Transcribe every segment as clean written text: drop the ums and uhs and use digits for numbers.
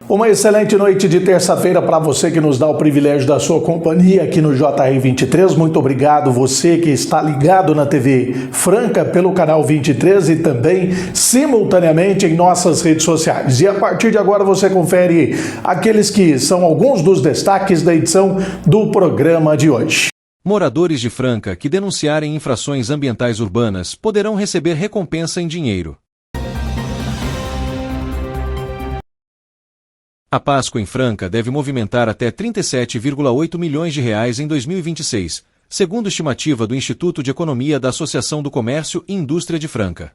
Uma excelente noite de terça-feira para você que nos dá o privilégio da sua companhia aqui no JR23. Muito obrigado você que está ligado na TV Franca pelo canal 23 e também simultaneamente em nossas redes sociais. E a partir de agora você confere aqueles que são alguns dos destaques da edição do programa de hoje. Moradores de Franca que denunciarem infrações ambientais urbanas poderão receber recompensa em dinheiro. A Páscoa em Franca deve movimentar até 37,8 milhões de reais em 2026, segundo estimativa do Instituto de Economia da Associação do Comércio e Indústria de Franca.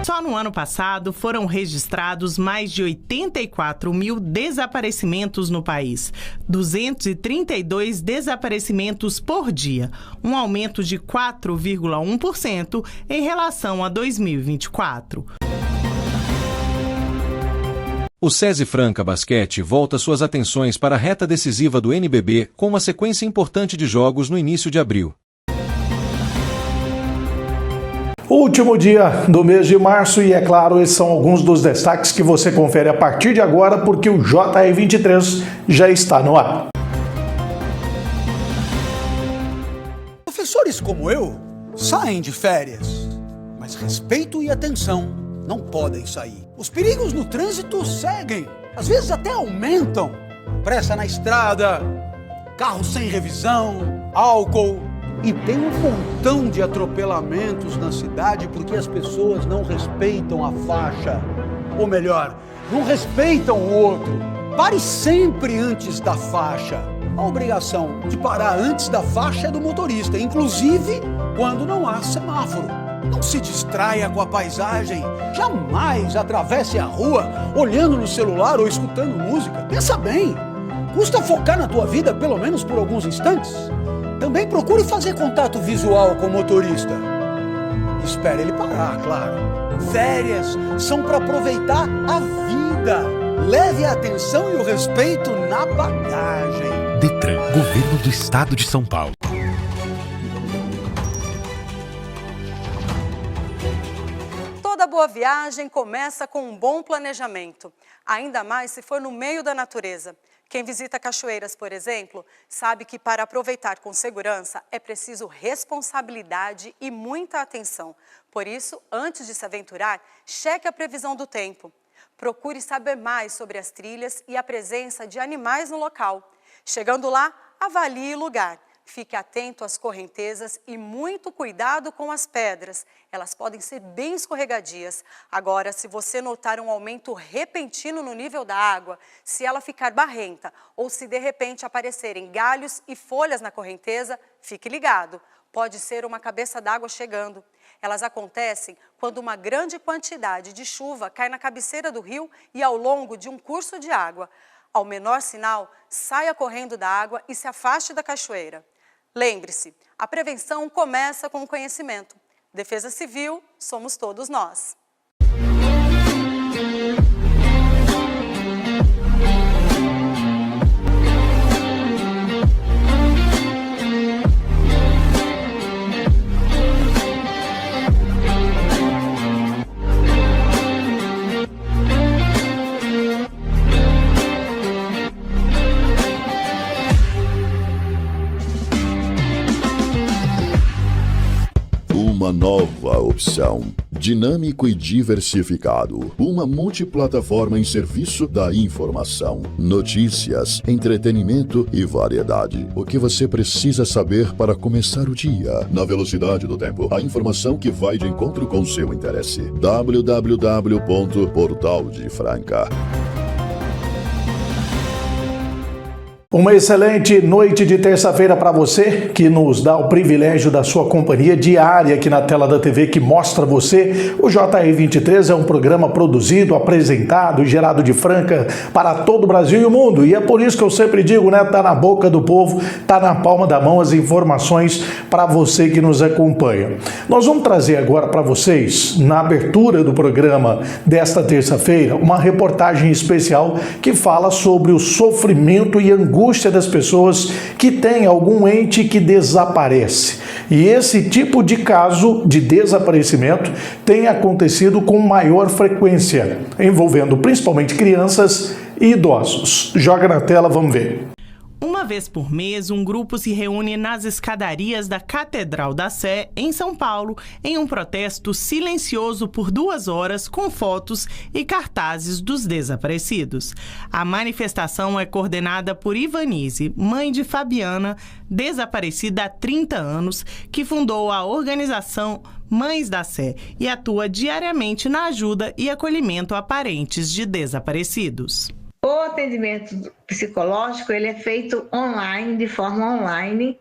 Só no ano passado foram registrados mais de 84 mil desaparecimentos no país, 232 desaparecimentos por dia, um aumento de 4,1% em relação a 2024. O SESI Franca Basquete volta suas atenções para a reta decisiva do NBB com uma sequência importante de jogos no início de abril. Último dia do mês de março e, é claro, esses são alguns dos destaques que você confere a partir de agora, porque o JR23 já está no ar. Professores como eu saem de férias, mas respeito e atenção não podem sair. Os perigos no trânsito seguem, às vezes até aumentam. Pressa na estrada, carros sem revisão, álcool. E tem um montão de atropelamentos na cidade porque as pessoas não respeitam a faixa. Ou melhor, não respeitam o outro. Pare sempre antes da faixa. A obrigação de parar antes da faixa é do motorista, inclusive quando não há semáforo. Não se distraia com a paisagem. Jamais atravesse a rua olhando no celular ou escutando música. Pensa bem. Custa focar na tua vida pelo menos por alguns instantes? Também procure fazer contato visual com o motorista. Espere ele parar, claro. Férias são para aproveitar a vida. Leve a atenção e o respeito na bagagem. Detran, Governo do Estado de São Paulo. Toda boa viagem começa com um bom planejamento, ainda mais se for no meio da natureza. Quem visita cachoeiras, por exemplo, sabe que para aproveitar com segurança é preciso responsabilidade e muita atenção. Por isso, antes de se aventurar, cheque a previsão do tempo. Procure saber mais sobre as trilhas e a presença de animais no local. Chegando lá, avalie o lugar. Fique atento às correntezas e muito cuidado com as pedras. Elas podem ser bem escorregadias. Agora, se você notar um aumento repentino no nível da água, se ela ficar barrenta ou se de repente aparecerem galhos e folhas na correnteza, fique ligado. Pode ser uma cabeça d'água chegando. Elas acontecem quando uma grande quantidade de chuva cai na cabeceira do rio e ao longo de um curso de água. Ao menor sinal, saia correndo da água e se afaste da cachoeira. Lembre-se, a prevenção começa com o conhecimento. Defesa Civil, somos todos nós. Uma nova opção, dinâmico e diversificado, uma multiplataforma em serviço da informação, notícias, entretenimento e variedade. O que você precisa saber para começar o dia, na velocidade do tempo, a informação que vai de encontro com seu interesse. www.portaldefranca. Uma excelente noite de terça-feira para você que nos dá o privilégio da sua companhia diária aqui na tela da TV que mostra você. O JR23 é um programa produzido, apresentado e gerado de Franca para todo o Brasil e o mundo. E é por isso que eu sempre digo, né? Tá na boca do povo, tá na palma da mão as informações para você que nos acompanha. Nós vamos trazer agora para vocês, na abertura do programa desta terça-feira, uma reportagem especial que fala sobre o sofrimento e angústia angústia das pessoas que têm algum ente que desaparece. E esse tipo de caso de desaparecimento tem acontecido com maior frequência, envolvendo principalmente crianças e idosos. Joga na tela, vamos ver. Uma vez por mês, um grupo se reúne nas escadarias da Catedral da Sé, em São Paulo, em um protesto silencioso por 2 horas com fotos e cartazes dos desaparecidos. A manifestação é coordenada por Ivanise, mãe de Fabiana, desaparecida há 30 anos, que fundou a organização Mães da Sé e atua diariamente na ajuda e acolhimento a parentes de desaparecidos. O atendimento psicológico ele é feito online, de forma online.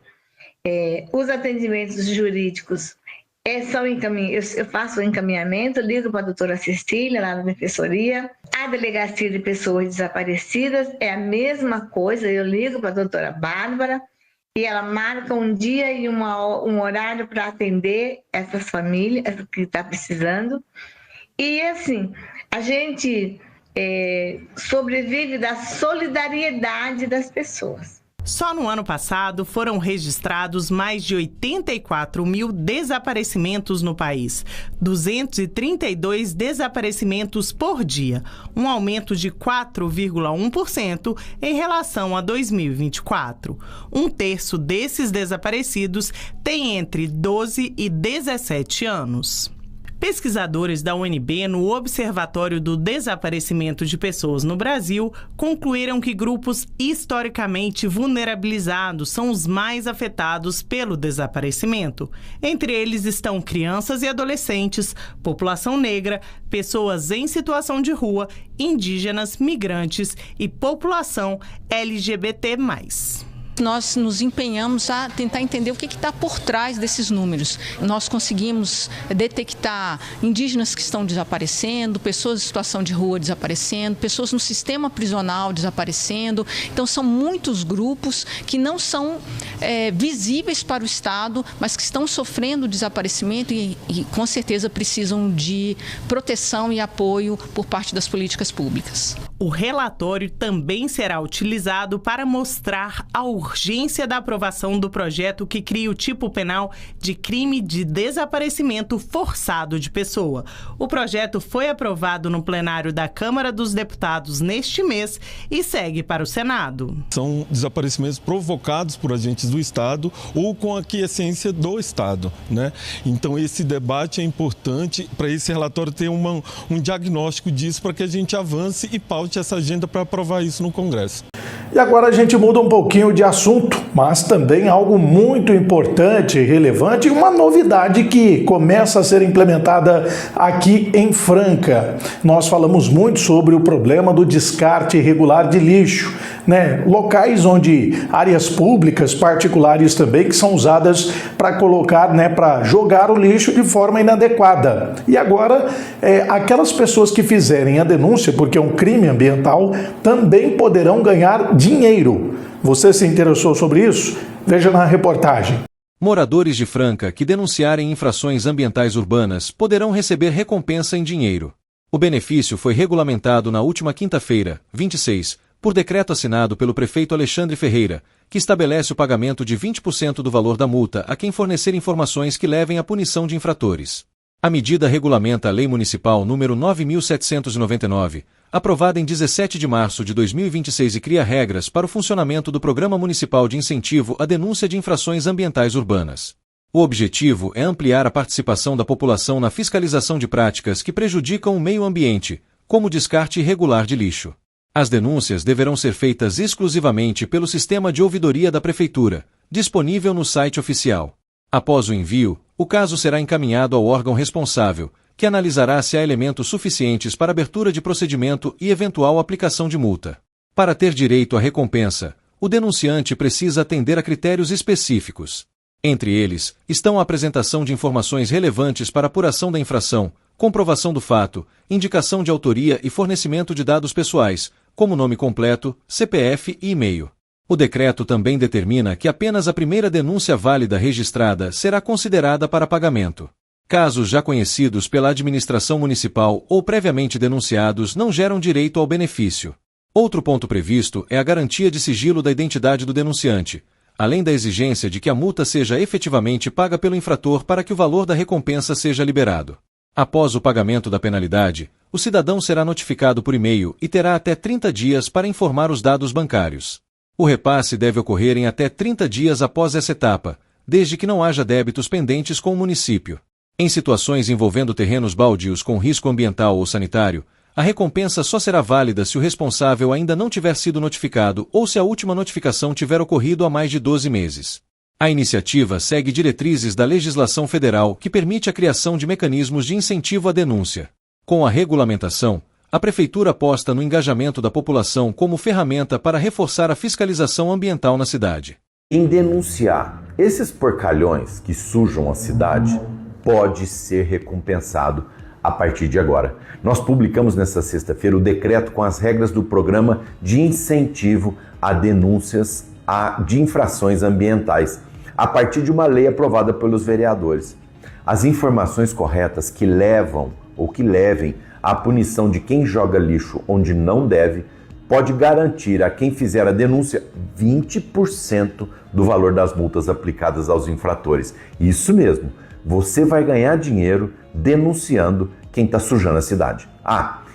Os atendimentos jurídicos são encaminhados. Eu faço o encaminhamento, ligo para a doutora Cecília, lá na defensoria. A delegacia de pessoas desaparecidas é a mesma coisa, eu ligo para a doutora Bárbara e ela marca um dia e um horário para atender essas famílias que estão precisando. E assim, a gente sobrevive da solidariedade das pessoas. Só no ano passado foram registrados mais de 84 mil desaparecimentos no país, 232 desaparecimentos por dia, um aumento de 4,1% em relação a 2024. 1/3 desses desaparecidos tem entre 12 e 17 anos. Pesquisadores da UNB, no Observatório do Desaparecimento de Pessoas no Brasil, concluíram que grupos historicamente vulnerabilizados são os mais afetados pelo desaparecimento. Entre eles estão crianças e adolescentes, população negra, pessoas em situação de rua, indígenas, migrantes e população LGBT+. Nós nos empenhamos a tentar entender o que está por trás desses números. Nós conseguimos detectar indígenas que estão desaparecendo, pessoas em situação de rua desaparecendo, pessoas no sistema prisional desaparecendo. Então, são muitos grupos que não são visíveis para o Estado, mas que estão sofrendo desaparecimento e com certeza precisam de proteção e apoio por parte das políticas públicas. O relatório também será utilizado para mostrar a urgência da aprovação do projeto que cria o tipo penal de crime de desaparecimento forçado de pessoa. O projeto foi aprovado no plenário da Câmara dos Deputados neste mês e segue para o Senado. São desaparecimentos provocados por agentes do Estado ou com a aquiescência do Estado, né? Então esse debate é importante para esse relatório ter um diagnóstico disso, para que a gente avance e paute essa agenda para aprovar isso no Congresso. E agora a gente muda um pouquinho de assunto, mas também algo muito importante e relevante, uma novidade que começa a ser implementada aqui em Franca. Nós falamos muito sobre o problema do descarte irregular de lixo, né? Locais onde áreas públicas, particulares também, que são usadas para colocar, né, para jogar o lixo de forma inadequada. E agora, aquelas pessoas que fizerem a denúncia, porque é um crime ambiental, também poderão ganhar dinheiro. Você se interessou sobre isso? Veja na reportagem. Moradores de Franca que denunciarem infrações ambientais urbanas poderão receber recompensa em dinheiro. O benefício foi regulamentado na última quinta-feira, 26, por decreto assinado pelo prefeito Alexandre Ferreira, que estabelece o pagamento de 20% do valor da multa a quem fornecer informações que levem à punição de infratores. A medida regulamenta a Lei Municipal número 9.799, aprovada em 17 de março de 2026 e cria regras para o funcionamento do Programa Municipal de Incentivo à Denúncia de Infrações Ambientais Urbanas. O objetivo é ampliar a participação da população na fiscalização de práticas que prejudicam o meio ambiente, como o descarte irregular de lixo. As denúncias deverão ser feitas exclusivamente pelo sistema de ouvidoria da Prefeitura, disponível no site oficial. Após o envio, o caso será encaminhado ao órgão responsável, que analisará se há elementos suficientes para abertura de procedimento e eventual aplicação de multa. Para ter direito à recompensa, o denunciante precisa atender a critérios específicos. Entre eles, estão a apresentação de informações relevantes para apuração da infração, comprovação do fato, indicação de autoria e fornecimento de dados pessoais, como nome completo, CPF e e-mail. O decreto também determina que apenas a primeira denúncia válida registrada será considerada para pagamento. Casos já conhecidos pela administração municipal ou previamente denunciados não geram direito ao benefício. Outro ponto previsto é a garantia de sigilo da identidade do denunciante, além da exigência de que a multa seja efetivamente paga pelo infrator para que o valor da recompensa seja liberado. Após o pagamento da penalidade, o cidadão será notificado por e-mail e terá até 30 dias para informar os dados bancários. O repasse deve ocorrer em até 30 dias após essa etapa, desde que não haja débitos pendentes com o município. Em situações envolvendo terrenos baldios com risco ambiental ou sanitário, a recompensa só será válida se o responsável ainda não tiver sido notificado ou se a última notificação tiver ocorrido há mais de 12 meses. A iniciativa segue diretrizes da legislação federal que permite a criação de mecanismos de incentivo à denúncia. Com a regulamentação, a Prefeitura aposta no engajamento da população como ferramenta para reforçar a fiscalização ambiental na cidade. Em denunciar esses porcalhões que sujam a cidade, pode ser recompensado a partir de agora. Nós publicamos nesta sexta-feira o decreto com as regras do programa de incentivo a denúncias de infrações ambientais, a partir de uma lei aprovada pelos vereadores. As informações corretas que levem à punição de quem joga lixo onde não deve, pode garantir a quem fizer a denúncia 20% do valor das multas aplicadas aos infratores. Isso mesmo, você vai ganhar dinheiro denunciando quem está sujando a cidade.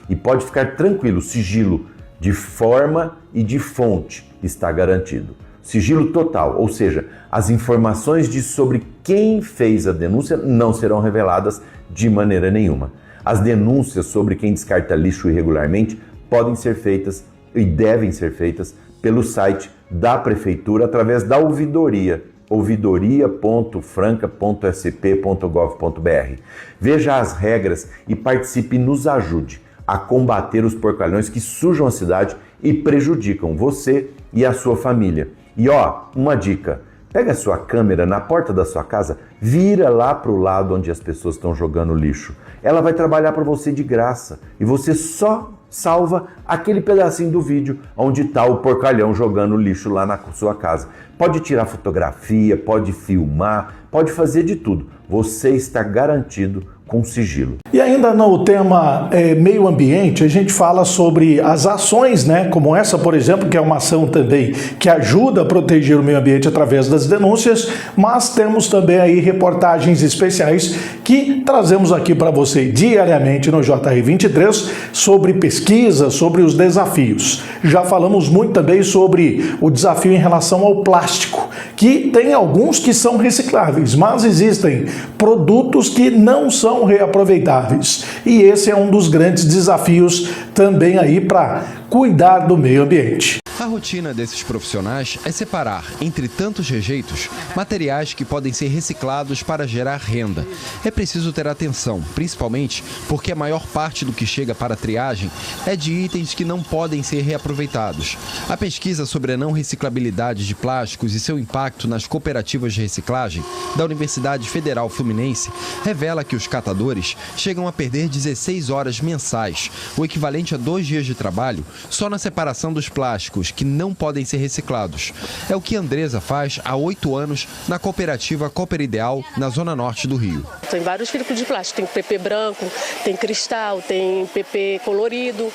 E pode ficar tranquilo, o sigilo de forma e de fonte está garantido. Sigilo total, ou seja, as informações sobre quem fez a denúncia não serão reveladas de maneira nenhuma. As denúncias sobre quem descarta lixo irregularmente podem ser feitas e devem ser feitas pelo site da Prefeitura através da ouvidoria, ouvidoria.franca.sp.gov.br. Veja as regras e participe e nos ajude a combater os porcalhões que sujam a cidade e prejudicam você e a sua família. E uma dica, pega a sua câmera na porta da sua casa, vira lá para o lado onde as pessoas estão jogando lixo. Ela vai trabalhar para você de graça e você só salva aquele pedacinho do vídeo onde está o porcalhão jogando lixo lá na sua casa. Pode tirar fotografia, pode filmar, pode fazer de tudo. Você está garantido com sigilo. E ainda no tema meio ambiente, a gente fala sobre as ações, como essa, por exemplo, que é uma ação também que ajuda a proteger o meio ambiente através das denúncias, mas temos também aí reportagens especiais que trazemos aqui para você diariamente no JR 23 sobre pesquisa, sobre os desafios. Já falamos muito também sobre o desafio em relação ao plástico, que tem alguns que são recicláveis, mas existem produtos que não são reaproveitáveis. E esse é um dos grandes desafios também aí para cuidar do meio ambiente. A rotina desses profissionais é separar, entre tantos rejeitos, materiais que podem ser reciclados para gerar renda. É preciso ter atenção, principalmente porque a maior parte do que chega para a triagem é de itens que não podem ser reaproveitados. A pesquisa sobre a não reciclabilidade de plásticos e seu impacto nas cooperativas de reciclagem da Universidade Federal Fluminense revela que os catadores chegam a perder 16 horas mensais, o equivalente a 2 dias de trabalho, só na separação dos plásticos que não podem ser reciclados. É o que Andresa faz há 8 anos na cooperativa Cooper Ideal, na zona norte do Rio. Tem vários tipos de plástico, tem PP branco, tem cristal, tem PP colorido,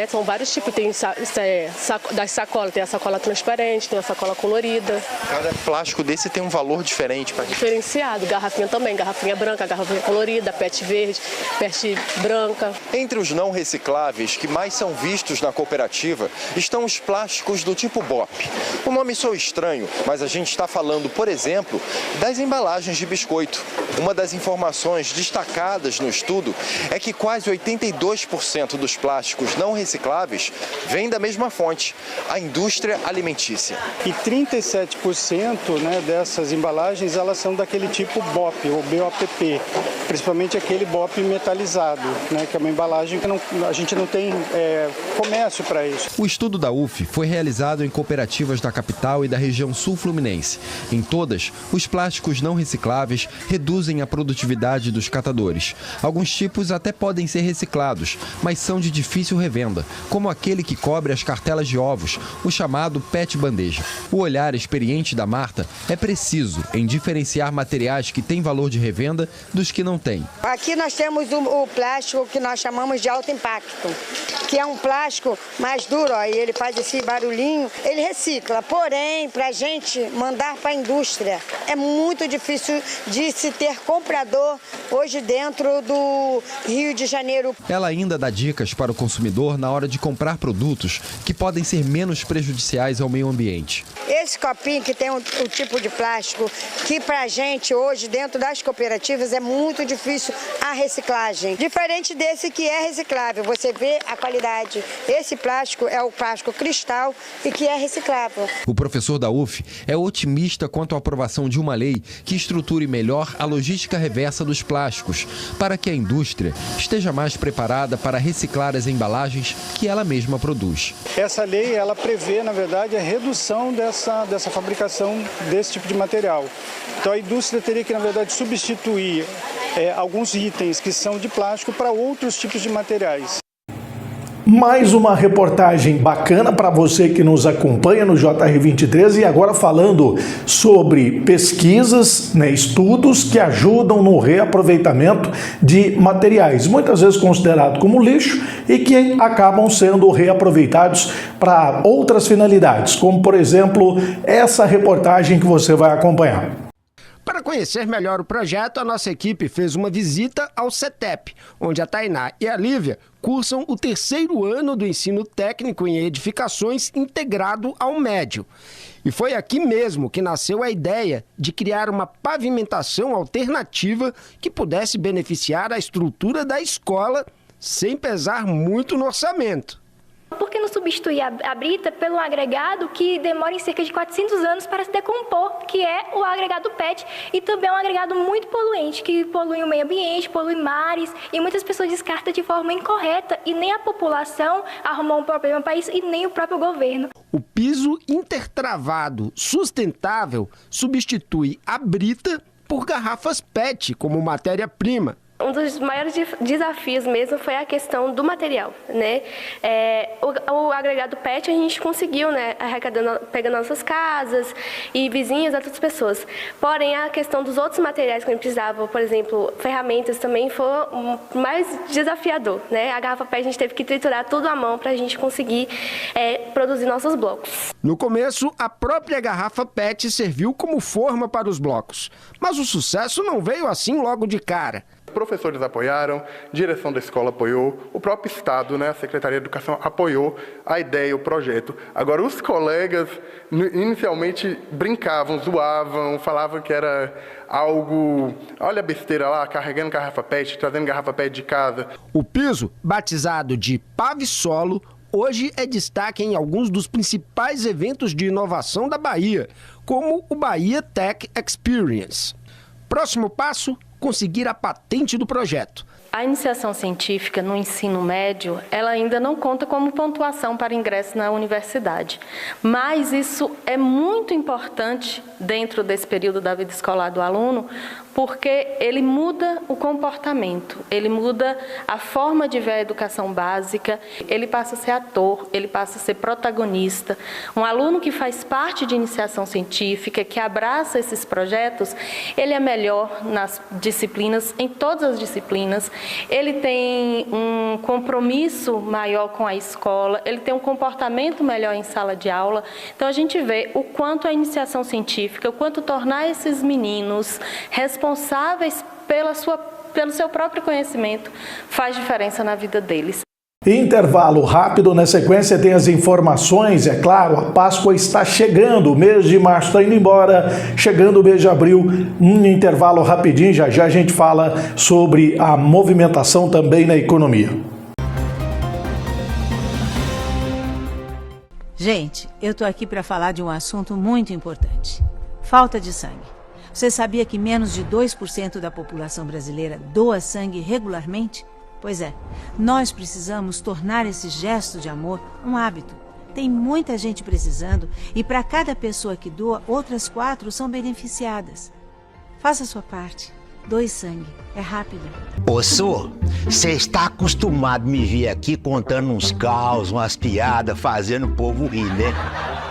São vários tipos, tem das sacolas, tem a sacola transparente, tem a sacola colorida. Cada plástico desse tem um valor diferente para diferenciado, garrafinha também, garrafinha branca, garrafinha colorida, PET verde, PET branca. Entre os não recicláveis que mais são vistos na cooperativa estão os plásticos do tipo BOP. O nome soa estranho, mas a gente está falando, por exemplo, das embalagens de biscoito. Uma das informações destacadas no estudo é que quase 82% dos plásticos não recicláveis vêm da mesma fonte, a indústria alimentícia. E 37% dessas embalagens elas são daquele tipo BOP ou BOPP, principalmente aquele BOP metalizado, que é uma embalagem que a gente não tem comércio para isso. O estudo da UF foi realizado em cooperativas da da capital e da região sul fluminense. Em todas, os plásticos não recicláveis reduzem a produtividade dos catadores. Alguns tipos até podem ser reciclados, mas são de difícil revenda, como aquele que cobre as cartelas de ovos, o chamado PET bandeja. O olhar experiente da Marta é preciso em diferenciar materiais que têm valor de revenda dos que não têm. Aqui nós temos o plástico que nós chamamos de alto impacto, que é um plástico mais duro, ó, e ele faz esse barulhinho, ele recicla. Porém, para a gente mandar para a indústria, é muito difícil de se ter comprador hoje dentro do Rio de Janeiro. Ela ainda dá dicas para o consumidor na hora de comprar produtos que podem ser menos prejudiciais ao meio ambiente. Esse copinho que tem o tipo de plástico, que para a gente hoje dentro das cooperativas é muito difícil a reciclagem. Diferente desse que é reciclável, você vê a qualidade. Esse plástico é o plástico cristal e que é reciclável. O professor da UF é otimista quanto à aprovação de uma lei que estruture melhor a logística reversa dos plásticos, para que a indústria esteja mais preparada para reciclar as embalagens que ela mesma produz. Essa lei, ela prevê, na verdade, a redução dessa fabricação desse tipo de material. Então a indústria teria que, na verdade, substituir alguns itens que são de plástico para outros tipos de materiais. Mais uma reportagem bacana para você que nos acompanha no JR23 e agora falando sobre pesquisas, estudos que ajudam no reaproveitamento de materiais, muitas vezes considerados como lixo e que acabam sendo reaproveitados para outras finalidades, como por exemplo essa reportagem que você vai acompanhar. Para conhecer melhor o projeto, a nossa equipe fez uma visita ao CETEP, onde a Tainá e a Lívia cursam o 3º ano do ensino técnico em edificações integrado ao médio. E foi aqui mesmo que nasceu a ideia de criar uma pavimentação alternativa que pudesse beneficiar a estrutura da escola sem pesar muito no orçamento. Por que não substituir a brita pelo agregado que demora em cerca de 400 anos para se decompor, que é o agregado PET, e também é um agregado muito poluente, que polui o meio ambiente, polui mares, e muitas pessoas descartam de forma incorreta, e nem a população arrumou um problema para isso, e nem o próprio governo. O piso intertravado sustentável substitui a brita por garrafas PET como matéria-prima. Um dos maiores desafios mesmo foi a questão do material, né? O agregado PET a gente conseguiu, né, arrecadando, pegando nossas casas e vizinhas, outras pessoas. Porém, a questão dos outros materiais que a gente precisava, por exemplo, ferramentas também foi mais desafiador, né? A garrafa PET a gente teve que triturar tudo à mão para a gente conseguir produzir nossos blocos. No começo, a própria garrafa PET serviu como forma para os blocos, mas o sucesso não veio assim logo de cara. Professores apoiaram, a direção da escola apoiou, o próprio Estado, né, a Secretaria de Educação apoiou a ideia, o projeto. Agora, os colegas inicialmente brincavam, zoavam, falavam que era algo, olha a besteira lá, carregando garrafa PET, trazendo garrafa PET de casa. O piso, batizado de Pavisolo, hoje é destaque em alguns dos principais eventos de inovação da Bahia, como o Bahia Tech Experience. Próximo passo, conseguir a patente do projeto. A iniciação científica no ensino médio, ela ainda não conta como pontuação para ingresso na universidade. Mas isso é muito importante dentro desse período da vida escolar do aluno, porque ele muda o comportamento, ele muda a forma de ver a educação básica, ele passa a ser ator, ele passa a ser protagonista. Um aluno que faz parte de iniciação científica, que abraça esses projetos, ele é melhor nas disciplinas, em todas as disciplinas, ele tem um compromisso maior com a escola, ele tem um comportamento melhor em sala de aula. Então a gente vê o quanto a iniciação científica, o quanto tornar esses meninos responsáveis pelo seu próprio conhecimento faz diferença na vida deles. Intervalo rápido, na sequência tem as informações, é claro, a Páscoa está chegando, o mês de março está indo embora, chegando o mês de abril, um intervalo rapidinho, já já a gente fala sobre a movimentação também na economia. Gente, eu tô aqui para falar de um assunto muito importante, falta de sangue. Você sabia que menos de 2% da população brasileira doa sangue regularmente? Pois é, nós precisamos tornar esse gesto de amor um hábito. Tem muita gente precisando e para cada pessoa que doa, outras 4 são beneficiadas. Faça a sua parte. Doe sangue. É rápido. Ô, Sô, você está acostumado a me ver aqui contando uns caos, umas piadas, fazendo o povo rir, né?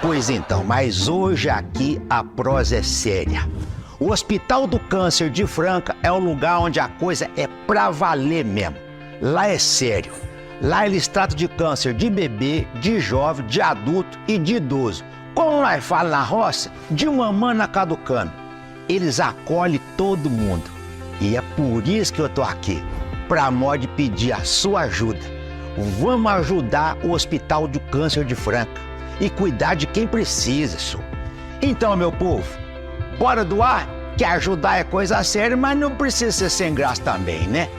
Pois então, mas hoje aqui a prosa é séria. O Hospital do Câncer de Franca é um lugar onde a coisa é pra valer mesmo. Lá é sério. Lá eles tratam de câncer de bebê, de jovem, de adulto e de idoso. Como nós falamos na roça, de uma mana caducando. Eles acolhem todo mundo. E é por isso que eu tô aqui, pra modo de pedir a sua ajuda. Vamos ajudar o Hospital do Câncer de Franca e cuidar de quem precisa, senhor. Então, meu povo, bora doar? Que ajudar é coisa séria, mas não precisa ser sem graça também, né?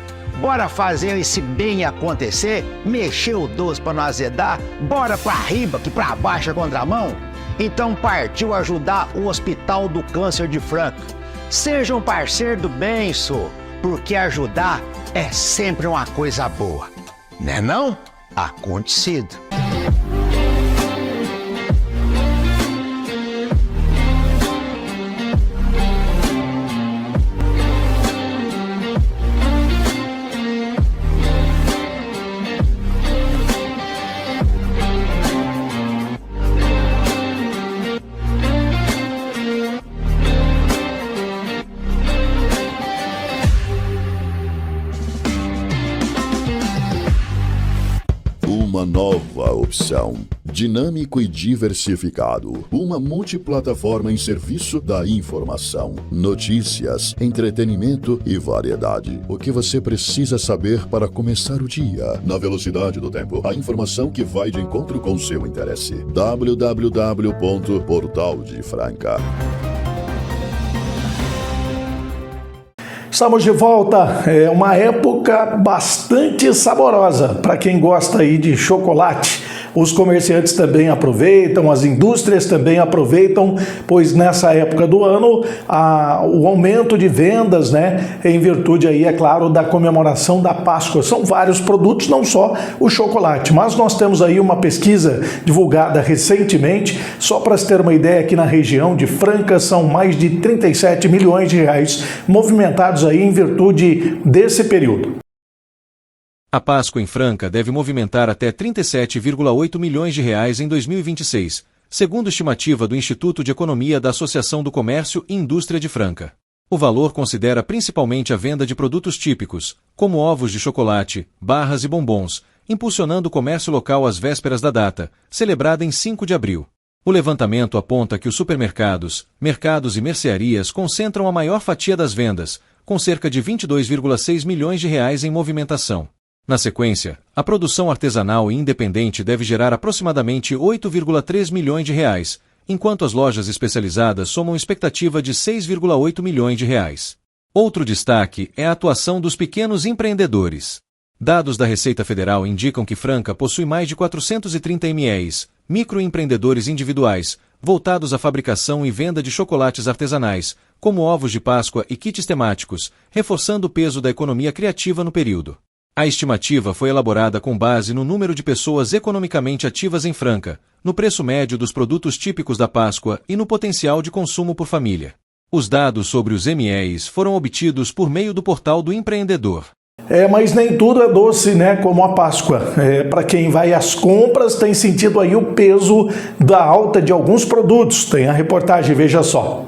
Bora fazer esse bem acontecer? Mexer o doce pra não azedar? Bora pra riba, que pra baixo é contramão? Então partiu ajudar o Hospital do Câncer de Franca. Seja um parceiro do bem, senhor, porque ajudar é sempre uma coisa boa. Né não? Acontecido. Uma nova opção. Dinâmico e diversificado. Uma multiplataforma em serviço da informação, notícias, entretenimento e variedade. O que você precisa saber para começar o dia. Na velocidade do tempo. A informação que vai de encontro com seu interesse. www.portaldefranca. Estamos de volta. É uma época bastante saborosa para quem gosta aí de chocolate. Os comerciantes também aproveitam, as indústrias também aproveitam, pois nessa época do ano o aumento de vendas, né, em virtude aí, é claro, da comemoração da Páscoa. São vários produtos, não só o chocolate, mas nós temos aí uma pesquisa divulgada recentemente, só para se ter uma ideia, aqui na região de Franca são mais de 37 milhões de reais movimentados aí em virtude desse período. A Páscoa em Franca deve movimentar até 37,8 milhões de reais em 2026, segundo estimativa do Instituto de Economia da Associação do Comércio e Indústria de Franca. O valor considera principalmente a venda de produtos típicos, como ovos de chocolate, barras e bombons, impulsionando o comércio local às vésperas da data, celebrada em 5 de abril. O levantamento aponta que os supermercados, mercados e mercearias concentram a maior fatia das vendas, com cerca de 22,6 milhões de reais em movimentação. Na sequência, a produção artesanal e independente deve gerar aproximadamente 8,3 milhões de reais, enquanto as lojas especializadas somam expectativa de 6,8 milhões de reais. Outro destaque é a atuação dos pequenos empreendedores. Dados da Receita Federal indicam que Franca possui mais de 430 MEs, microempreendedores individuais, voltados à fabricação e venda de chocolates artesanais, como ovos de Páscoa e kits temáticos, reforçando o peso da economia criativa no período. A estimativa foi elaborada com base no número de pessoas economicamente ativas em Franca, no preço médio dos produtos típicos da Páscoa e no potencial de consumo por família. Os dados sobre os MEs foram obtidos por meio do portal do empreendedor. Mas nem tudo é doce, né, como a Páscoa. Para quem vai às compras, tem sentido aí o peso da alta de alguns produtos. Tem a reportagem, veja só.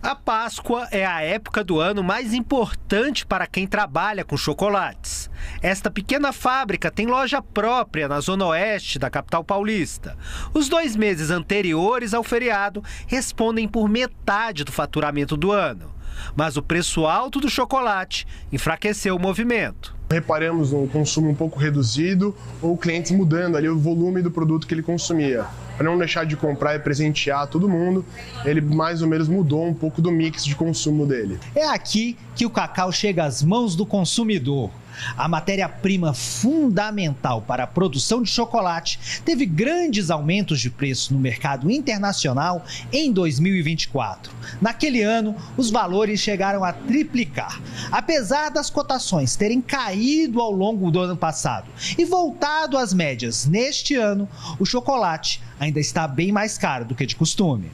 A Páscoa é a época do ano mais importante para quem trabalha com chocolates. Esta pequena fábrica tem loja própria na zona oeste da capital paulista. Os 2 meses anteriores ao feriado respondem por metade do faturamento do ano. Mas o preço alto do chocolate enfraqueceu o movimento. Reparamos um consumo um pouco reduzido ou clientes mudando ali o volume do produto que ele consumia. Para não deixar de comprar e presentear todo mundo, ele mais ou menos mudou um pouco do mix de consumo dele. É aqui que o cacau chega às mãos do consumidor. A matéria-prima fundamental para a produção de chocolate teve grandes aumentos de preço no mercado internacional em 2024. Naquele ano, os valores chegaram a triplicar. Apesar das cotações terem caído ao longo do ano passado e voltado às médias neste ano, o chocolate ainda está bem mais caro do que de costume.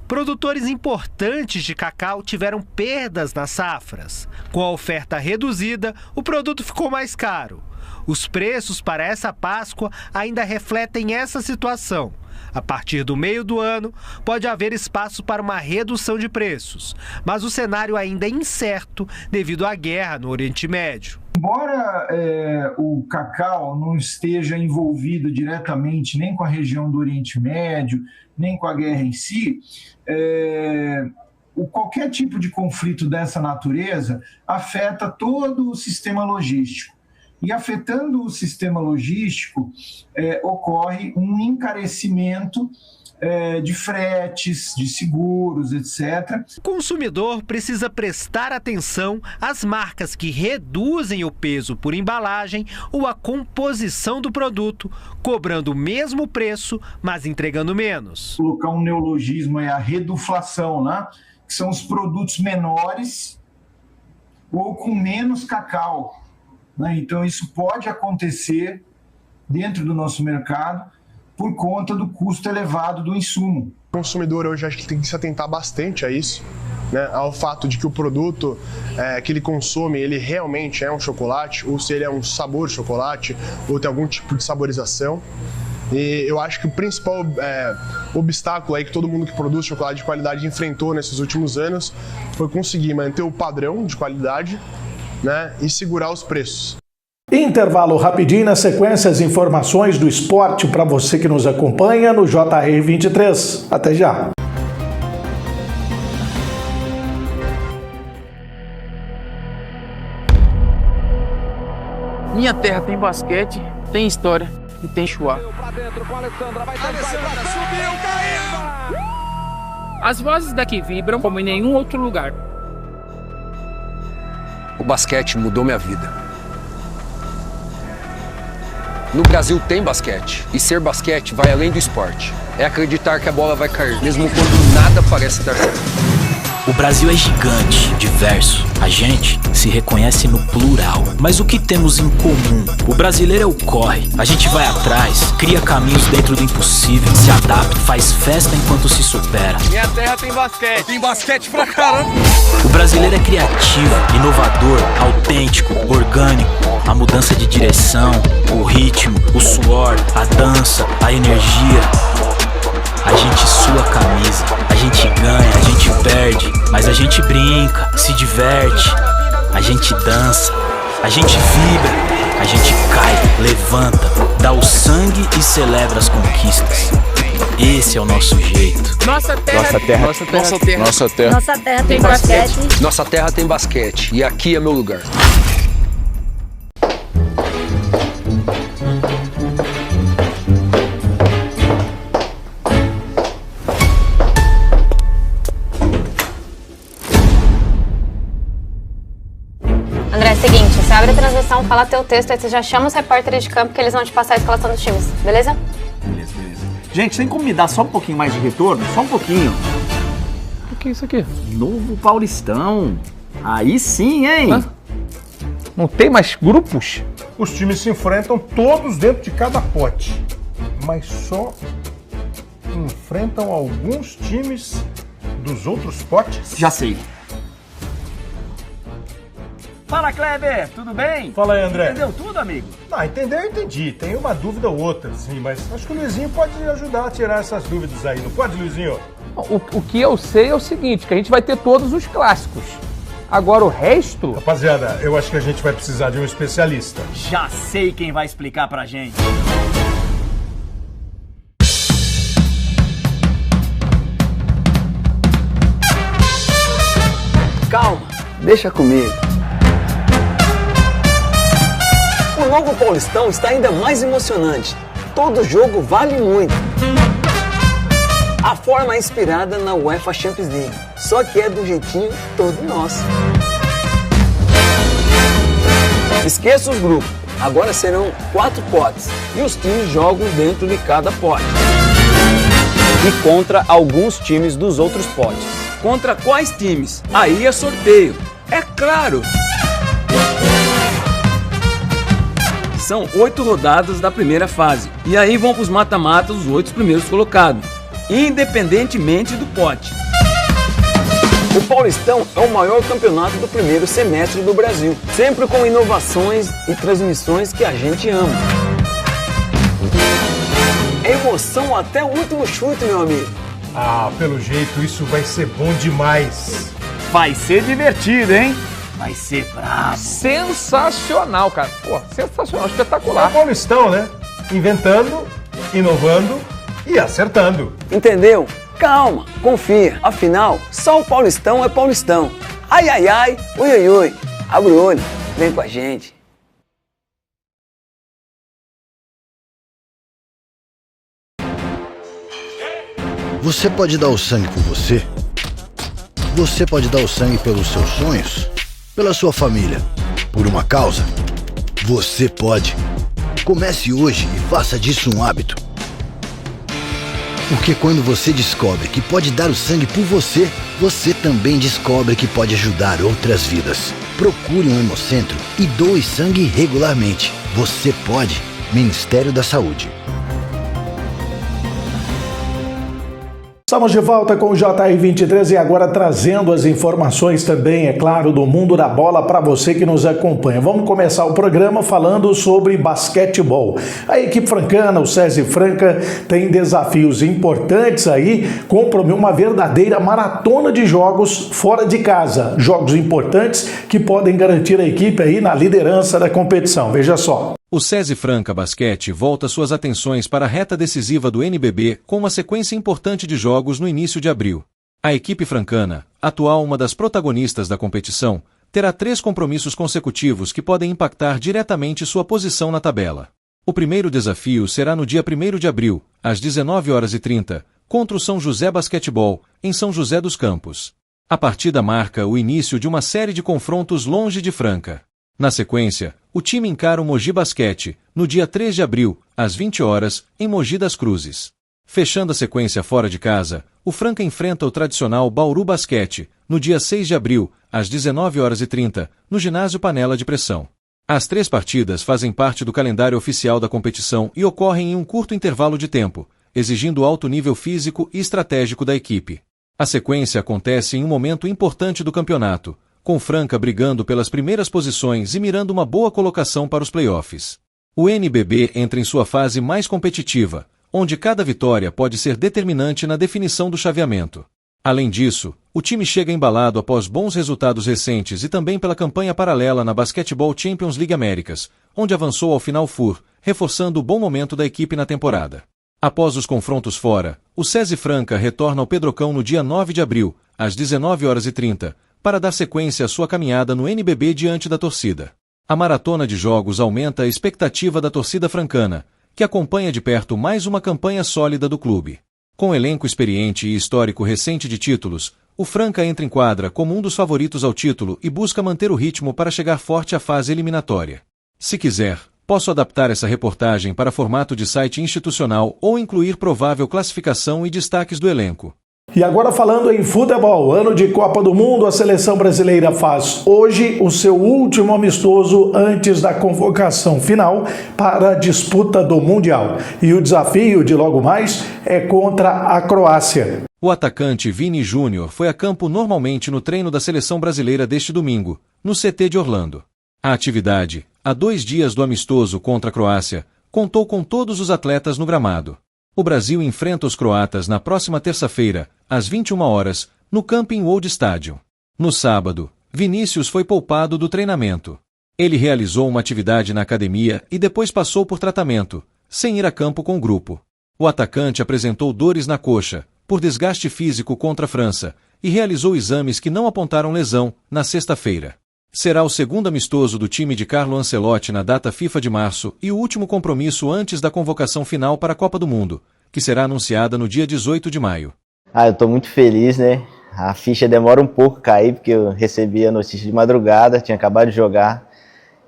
Produtores importantes de cacau tiveram perdas nas safras. Com a oferta reduzida, o produto ficou mais caro. Os preços para essa Páscoa ainda refletem essa situação. A partir do meio do ano, pode haver espaço para uma redução de preços, mas o cenário ainda é incerto devido à guerra no Oriente Médio. Embora o cacau não esteja envolvido diretamente nem com a região do Oriente Médio, nem com a guerra em si, qualquer tipo de conflito dessa natureza afeta todo o sistema logístico. E afetando o sistema logístico, ocorre um encarecimento de fretes, de seguros, etc. O consumidor precisa prestar atenção às marcas que reduzem o peso por embalagem ou a composição do produto, cobrando o mesmo preço, mas entregando menos. Colocar um neologismo é a reduflação, né? Que são os produtos menores ou com menos cacau. Então, isso pode acontecer dentro do nosso mercado por conta do custo elevado do insumo. O consumidor hoje acho que tem que se atentar bastante a isso, né? Ao fato de que o produto que ele consome, ele realmente é um chocolate, ou se ele é um sabor de chocolate, ou tem algum tipo de saborização. E eu acho que o principal obstáculo aí que todo mundo que produz chocolate de qualidade enfrentou nesses últimos anos foi conseguir manter o padrão de qualidade, né, e segurar os preços. Intervalo rapidinho, na sequência as informações do esporte para você que nos acompanha no JR 23. Até já! Minha terra tem basquete, tem história e tem chuá. As vozes daqui vibram como em nenhum outro lugar. O basquete mudou minha vida. No Brasil tem basquete, e ser basquete vai além do esporte. É acreditar que a bola vai cair, mesmo quando nada parece dar certo. O Brasil é gigante, diverso. A gente se reconhece no plural. Mas o que temos em comum? O brasileiro é o corre. A gente vai atrás, cria caminhos dentro do impossível, se adapta, faz festa enquanto se supera. Minha terra tem basquete. Tem basquete pra caramba. O brasileiro é criativo, inovador, autêntico, orgânico. A mudança de direção, o ritmo, o suor, a dança, a energia. A gente sua a camisa, a gente ganha, a gente perde, mas a gente brinca, se diverte, a gente dança, a gente vibra, a gente cai, levanta, dá o sangue e celebra as conquistas. Esse é o nosso jeito. Nossa terra tem basquete. Nossa terra tem basquete e aqui é meu lugar. André, é o seguinte, você abre a transmissão, fala teu texto, aí você já chama os repórteres de campo que eles vão te passar a escalação dos times, beleza? Beleza. Gente, tem como me dar só um pouquinho mais de retorno? Só um pouquinho. O que é isso aqui? Novo Paulistão. Aí sim, hein? Hã? Não tem mais grupos? Os times se enfrentam todos dentro de cada pote, mas só enfrentam alguns times dos outros potes. Já sei. Fala, Kleber, tudo bem? Fala aí, André. Entendeu tudo, amigo? Entender eu entendi. Tem uma dúvida ou outra, sim, mas acho que o Luizinho pode ajudar a tirar essas dúvidas aí, não pode, Luizinho? O que eu sei é o seguinte, que a gente vai ter todos os clássicos. Agora o resto... Rapaziada, eu acho que a gente vai precisar de um especialista. Já sei quem vai explicar pra gente. Calma, deixa comigo. O novo Paulistão está ainda mais emocionante. Todo jogo vale muito. A forma é inspirada na UEFA Champions League, só que é do jeitinho todo nosso. Esqueça os grupos, agora serão 4 potes e os times jogam dentro de cada pote. E contra alguns times dos outros potes. Contra quais times? Aí é sorteio, é claro! São 8 rodadas da primeira fase, e aí vão para os mata-matas os 8 primeiros colocados, independentemente do pote. O Paulistão é o maior campeonato do primeiro semestre do Brasil, sempre com inovações e transmissões que a gente ama. Emoção até o último chute, meu amigo. Ah, pelo jeito isso vai ser bom demais. Vai ser divertido, hein? Vai ser brabo. Sensacional, cara. Pô, sensacional, espetacular. É o Paulistão, né? Inventando, inovando e acertando. Entendeu? Calma, confia. Afinal, só o Paulistão é Paulistão. Ai, ai, ai, ui, ui, ui. Abre o olho, vem com a gente. Você pode dar o sangue por você? Você pode dar o sangue pelos seus sonhos? Pela sua família? Por uma causa? Você pode. Comece hoje e faça disso um hábito. Porque quando você descobre que pode dar o sangue por você, você também descobre que pode ajudar outras vidas. Procure um hemocentro e doe sangue regularmente. Você pode. Ministério da Saúde. Estamos de volta com o JR23 e agora trazendo as informações também, é claro, do mundo da bola para você que nos acompanha. Vamos começar o programa falando sobre basquetebol. A equipe francana, o SESI Franca, tem desafios importantes aí, comprometendo uma verdadeira maratona de jogos fora de casa. Jogos importantes que podem garantir a equipe aí na liderança da competição. Veja só. O SESI Franca Basquete volta suas atenções para a reta decisiva do NBB com uma sequência importante de jogos no início de abril. A equipe francana, atual uma das protagonistas da competição, terá 3 compromissos consecutivos que podem impactar diretamente sua posição na tabela. O primeiro desafio será no dia 1º de abril, às 19h30, contra o São José Basquetebol, em São José dos Campos. A partida marca o início de uma série de confrontos longe de Franca. Na sequência, o time encara o Mogi Basquete, no dia 3 de abril, às 20h, em Mogi das Cruzes. Fechando a sequência fora de casa, o Franca enfrenta o tradicional Bauru Basquete, no dia 6 de abril, às 19h30, no ginásio Panela de Pressão. As 3 partidas fazem parte do calendário oficial da competição e ocorrem em um curto intervalo de tempo, exigindo alto nível físico e estratégico da equipe. A sequência acontece em um momento importante do campeonato, com Franca brigando pelas primeiras posições e mirando uma boa colocação para os playoffs. O NBB entra em sua fase mais competitiva, onde cada vitória pode ser determinante na definição do chaveamento. Além disso, o time chega embalado após bons resultados recentes e também pela campanha paralela na Basketball Champions League Américas, onde avançou ao final FUR, reforçando o bom momento da equipe na temporada. Após os confrontos fora, o SESI Franca retorna ao Pedrocão no dia 9 de abril, às 19h30, para dar sequência à sua caminhada no NBB diante da torcida. A maratona de jogos aumenta a expectativa da torcida francana, que acompanha de perto mais uma campanha sólida do clube. Com elenco experiente e histórico recente de títulos, o Franca entra em quadra como um dos favoritos ao título e busca manter o ritmo para chegar forte à fase eliminatória. Se quiser, posso adaptar essa reportagem para formato de site institucional ou incluir provável classificação e destaques do elenco. E agora falando em futebol, ano de Copa do Mundo, a seleção brasileira faz hoje o seu último amistoso antes da convocação final para a disputa do Mundial. E o desafio de logo mais é contra a Croácia. O atacante Vini Júnior foi a campo normalmente no treino da seleção brasileira deste domingo, no CT de Orlando. A atividade, há 2 dias do amistoso contra a Croácia, contou com todos os atletas no gramado. O Brasil enfrenta os croatas na próxima terça-feira, às 21h, no Camping World Stadium. No sábado, Vinícius foi poupado do treinamento. Ele realizou uma atividade na academia e depois passou por tratamento, sem ir a campo com o grupo. O atacante apresentou dores na coxa, por desgaste físico contra a França, e realizou exames que não apontaram lesão, na sexta-feira. Será o segundo amistoso do time de Carlo Ancelotti na data FIFA de março e o último compromisso antes da convocação final para a Copa do Mundo, que será anunciada no dia 18 de maio. Eu tô muito feliz, né? A ficha demora um pouco a cair, porque eu recebi a notícia de madrugada, tinha acabado de jogar.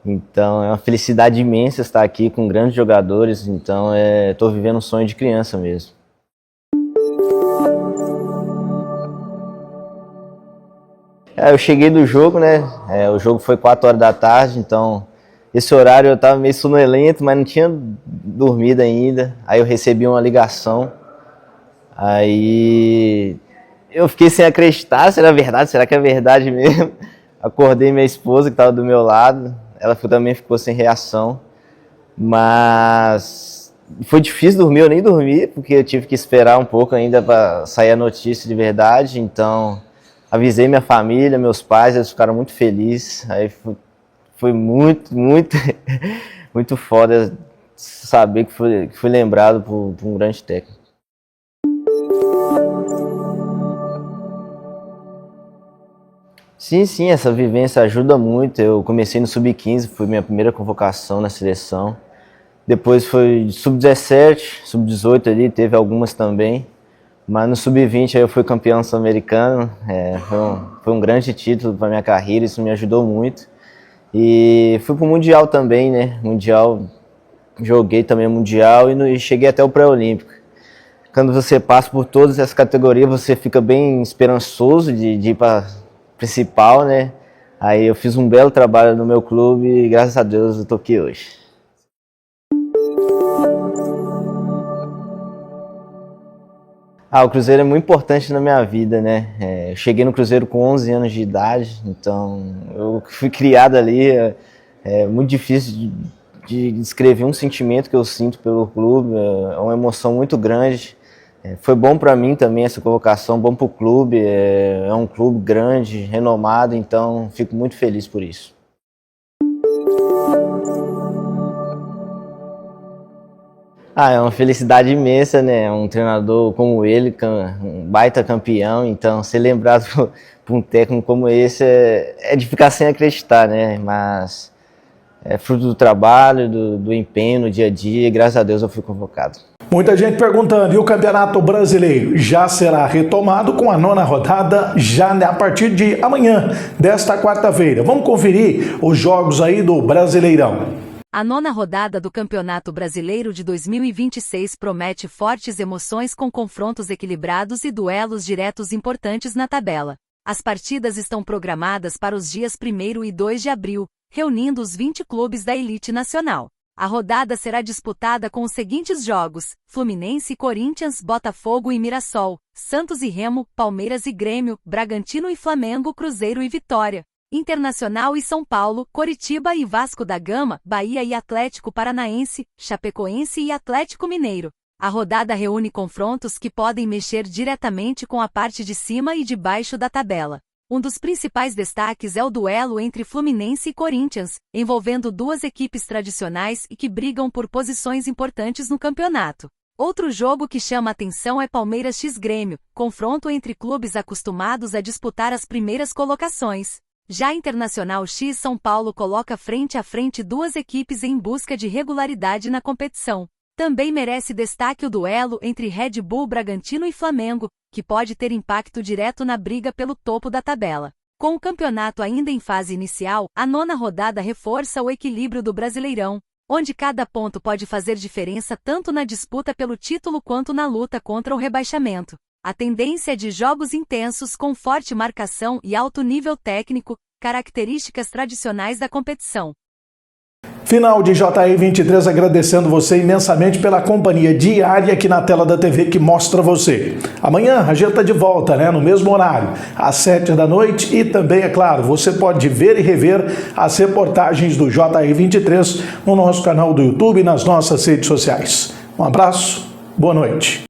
Então é uma felicidade imensa estar aqui com grandes jogadores, então estou vivendo um sonho de criança mesmo. Eu cheguei do jogo, né? O jogo foi 4 horas da tarde, então esse horário eu estava meio sonolento, mas não tinha dormido ainda. Aí eu recebi uma ligação, aí eu fiquei sem acreditar, será verdade? Será que é verdade mesmo? Acordei minha esposa que estava do meu lado, ela também ficou sem reação, mas foi difícil dormir, eu nem dormi, porque eu tive que esperar um pouco ainda para sair a notícia de verdade, então avisei minha família, meus pais, eles ficaram muito felizes, aí foi muito foda saber que fui lembrado por um grande técnico. Sim, essa vivência ajuda muito. Eu comecei no Sub-15, foi minha primeira convocação na seleção. Depois foi Sub-17, Sub-18 ali, teve algumas também. Mas no Sub-20 aí eu fui campeão sul-americano. Foi um grande título para minha carreira, isso me ajudou muito. E fui pro Mundial também, né? Mundial, joguei também o Mundial e cheguei até o pré-olímpico. Quando você passa por todas essas categorias, você fica bem esperançoso de ir para principal, né? Aí eu fiz um belo trabalho no meu clube e graças a Deus eu tô aqui hoje. O Cruzeiro é muito importante na minha vida, né? Eu cheguei no Cruzeiro com 11 anos de idade, então eu fui criado ali. É muito difícil de descrever um sentimento que eu sinto pelo clube, é uma emoção muito grande. Foi bom para mim também essa convocação, bom para o clube, é um clube grande, renomado, então fico muito feliz por isso. É uma felicidade imensa, né? Um treinador como ele, um baita campeão, então ser lembrado por um técnico como esse é de ficar sem acreditar, né? Mas é fruto do trabalho, do empenho no dia a dia, e graças a Deus eu fui convocado. Muita gente perguntando, e o Campeonato Brasileiro já será retomado com a 9ª rodada já a partir de amanhã, desta quarta-feira. Vamos conferir os jogos aí do Brasileirão. A 9ª rodada do Campeonato Brasileiro de 2026 promete fortes emoções com confrontos equilibrados e duelos diretos importantes na tabela. As partidas estão programadas para os dias 1º e 2 de abril, reunindo os 20 clubes da elite nacional. A rodada será disputada com os seguintes jogos: Fluminense e Corinthians, Botafogo e Mirassol, Santos e Remo, Palmeiras e Grêmio, Bragantino e Flamengo, Cruzeiro e Vitória, Internacional e São Paulo, Coritiba e Vasco da Gama, Bahia e Atlético Paranaense, Chapecoense e Atlético Mineiro. A rodada reúne confrontos que podem mexer diretamente com a parte de cima e de baixo da tabela. Um dos principais destaques é o duelo entre Fluminense e Corinthians, envolvendo duas equipes tradicionais e que brigam por posições importantes no campeonato. Outro jogo que chama atenção é Palmeiras x Grêmio, confronto entre clubes acostumados a disputar as primeiras colocações. Já Internacional x São Paulo coloca frente a frente duas equipes em busca de regularidade na competição. Também merece destaque o duelo entre Red Bull Bragantino e Flamengo, que pode ter impacto direto na briga pelo topo da tabela. Com o campeonato ainda em fase inicial, a 9ª rodada reforça o equilíbrio do Brasileirão, onde cada ponto pode fazer diferença tanto na disputa pelo título quanto na luta contra o rebaixamento. A tendência é de jogos intensos com forte marcação e alto nível técnico, características tradicionais da competição. Final de JR23, agradecendo você imensamente pela companhia diária aqui na tela da TV que mostra você. Amanhã a gente está de volta, no mesmo horário, às 7 da noite, e também, é claro, você pode ver e rever as reportagens do JR23 no nosso canal do YouTube e nas nossas redes sociais. Um abraço, boa noite.